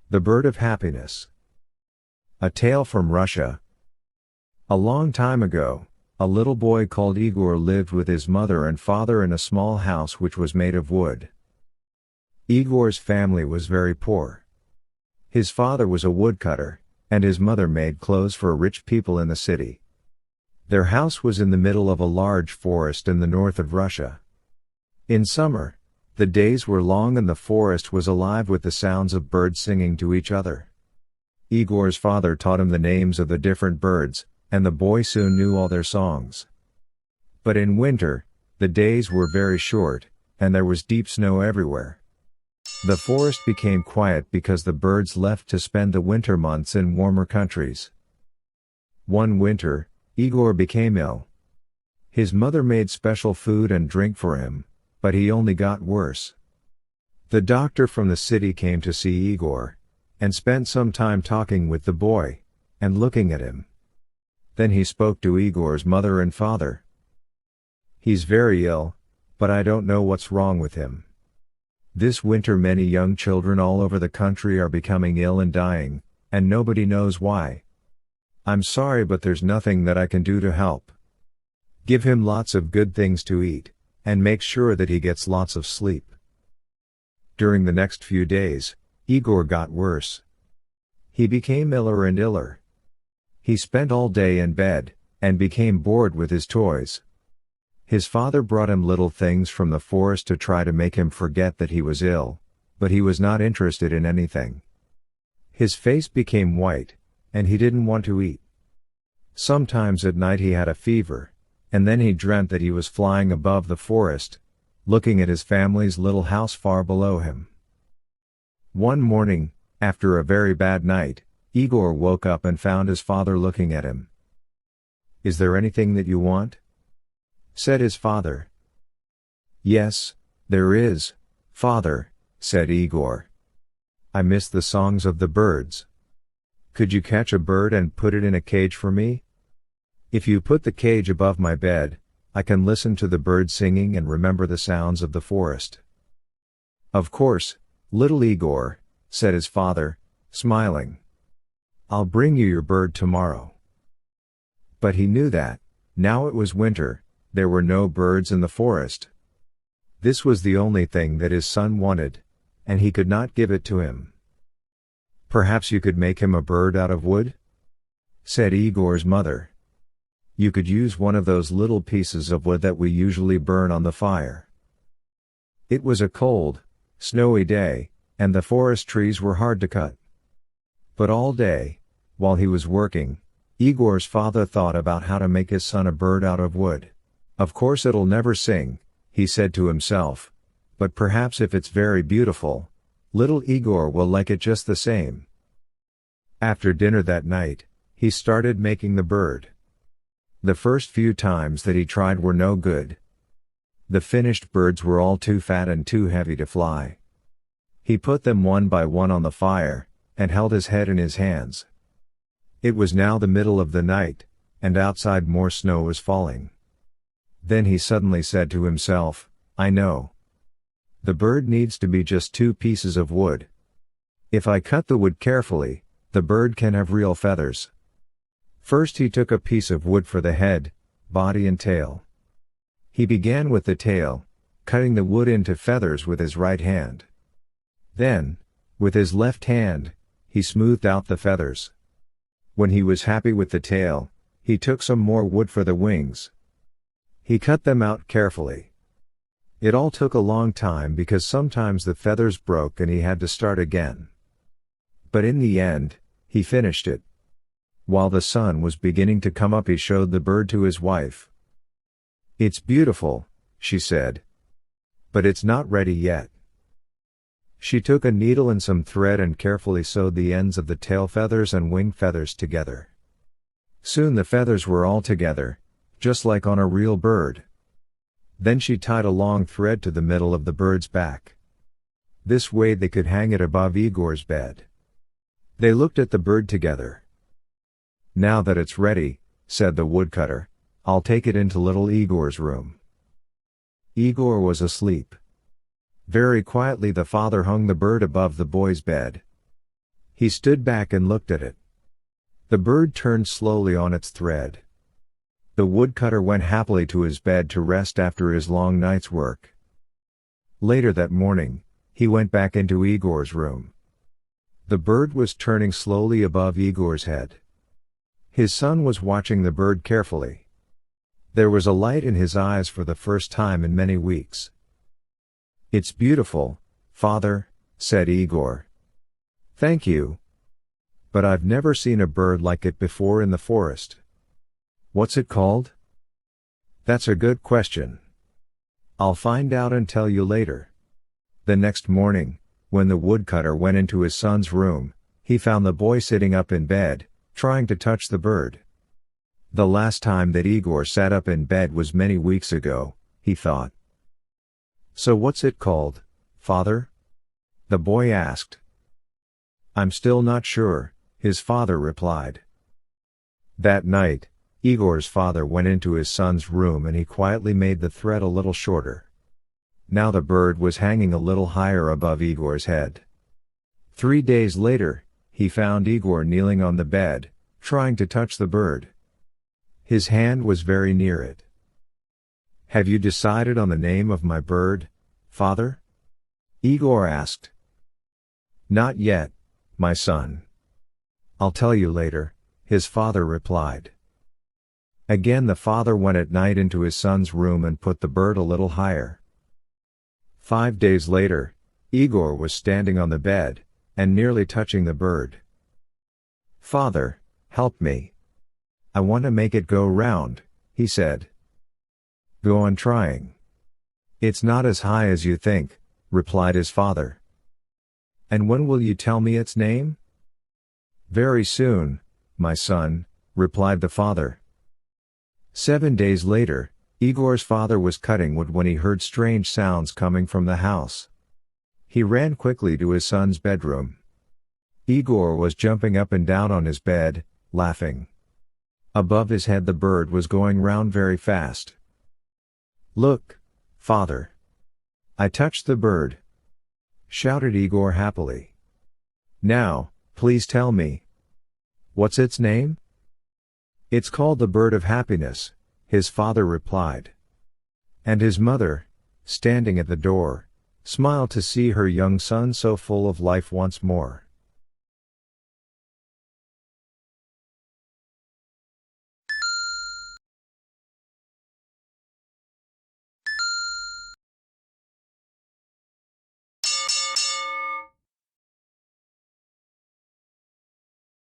The Bird of Happiness. A tale from Russia. A long time ago, a little boy called Igor lived with his mother and father in a small house which was made of wood. Igor's family was very poor. His father was a woodcutter, and his mother made clothes for rich people in the city. Their house was in the middle of a large forest in the north of Russia. In summer, the days were long and the forest was alive with the sounds of birds singing to each other. Igor's father taught him the names of the different birds, and the boy soon knew all their songs. But in winter, the days were very short, and there was deep snow everywhere. The forest became quiet because the birds left to spend the winter months in warmer countries. One winter, Igor became ill. His mother made special food and drink for him, but he only got worse. The doctor from the city came to see Igor, and spent some time talking with the boy, and looking at him. Then he spoke to Igor's mother and father. "He's very ill, but I don't know what's wrong with him. This winter many young children all over the country are becoming ill and dying, and nobody knows why. I'm sorry, but there's nothing that I can do to help. Give him lots of good things to eat, and make sure that he gets lots of sleep." During the next few days, Igor got worse. He became iller and iller. He spent all day in bed, and became bored with his toys. His father brought him little things from the forest to try to make him forget that he was ill, but he was not interested in anything. His face became white, and he didn't want to eat. Sometimes at night he had a fever, and then he dreamt that he was flying above the forest, looking at his family's little house far below him. One morning, after a very bad night, Igor woke up and found his father looking at him. "Is there anything that you want?" said his father. "Yes, there is, father," said Igor. "I miss the songs of the birds. Could you catch a bird and put it in a cage for me? If you put the cage above my bed, I can listen to the birds singing and remember the sounds of the forest." "Of course, little Igor," said his father, smiling. "I'll bring you your bird tomorrow." But he knew that, now it was winter, there were no birds in the forest. This was the only thing that his son wanted, and he could not give it to him. "Perhaps you could make him a bird out of wood?" said Igor's mother. "You could use one of those little pieces of wood that we usually burn on the fire." It was a cold, snowy day, and the forest trees were hard to cut. But all day, while he was working, Igor's father thought about how to make his son a bird out of wood. "Of course it'll never sing," he said to himself, "but perhaps if it's very beautiful, little Igor will like it just the same." After dinner that night, he started making the bird. The first few times that he tried were no good. The finished birds were all too fat and too heavy to fly. He put them one by one on the fire, and held his head in his hands. It was now the middle of the night, and outside more snow was falling. Then he suddenly said to himself, "I know. The bird needs to be just 2 pieces of wood. If I cut the wood carefully, the bird can have real feathers." First he took a piece of wood for the head, body and tail. He began with the tail, cutting the wood into feathers with his right hand. Then, with his left hand, he smoothed out the feathers. When he was happy with the tail, he took some more wood for the wings. He cut them out carefully. It all took a long time because sometimes the feathers broke and he had to start again. But in the end, he finished it. While the sun was beginning to come up, he showed the bird to his wife. "It's beautiful," she said. "But it's not ready yet." She took a needle and some thread and carefully sewed the ends of the tail feathers and wing feathers together. Soon the feathers were all together, just like on a real bird. Then she tied a long thread to the middle of the bird's back. This way they could hang it above Igor's bed. They looked at the bird together. "Now that it's ready," said the woodcutter, "I'll take it into little Igor's room." Igor was asleep. Very quietly the father hung the bird above the boy's bed. He stood back and looked at it. The bird turned slowly on its thread. The woodcutter went happily to his bed to rest after his long night's work. Later that morning, he went back into Igor's room. The bird was turning slowly above Igor's head. His son was watching the bird carefully. There was a light in his eyes for the first time in many weeks. "It's beautiful, father," said Igor. "Thank you. But I've never seen a bird like it before in the forest." "What's it called?" "That's a good question. I'll find out and tell you later." The next morning, when the woodcutter went into his son's room, he found the boy sitting up in bed, trying to touch the bird. The last time that Igor sat up in bed was many weeks ago, he thought. "So what's it called, father?" the boy asked. "I'm still not sure," his father replied. That night, Igor's father went into his son's room and he quietly made the thread a little shorter. Now the bird was hanging a little higher above Igor's head. 3 days later, he found Igor kneeling on the bed, trying to touch the bird. His hand was very near it. "Have you decided on the name of my bird, father?" Igor asked. "Not yet, my son. I'll tell you later," his father replied. Again the father went at night into his son's room and put the bird a little higher. 5 days later, Igor was standing on the bed, and nearly touching the bird. "Father, help me. I want to make it go round," he said. "Go on trying." "It's not as high as you think," replied his father. "And when will you tell me its name?" "Very soon, my son," replied the father. 7 days later, Igor's father was cutting wood when he heard strange sounds coming from the house. He ran quickly to his son's bedroom. Igor was jumping up and down on his bed, laughing. Above his head the bird was going round very fast. "Look, father. I touched the bird," shouted Igor happily. "Now, please tell me. What's its name?" "It's called the bird of happiness," his father replied. And his mother, standing at the door, smiled to see her young son so full of life once more.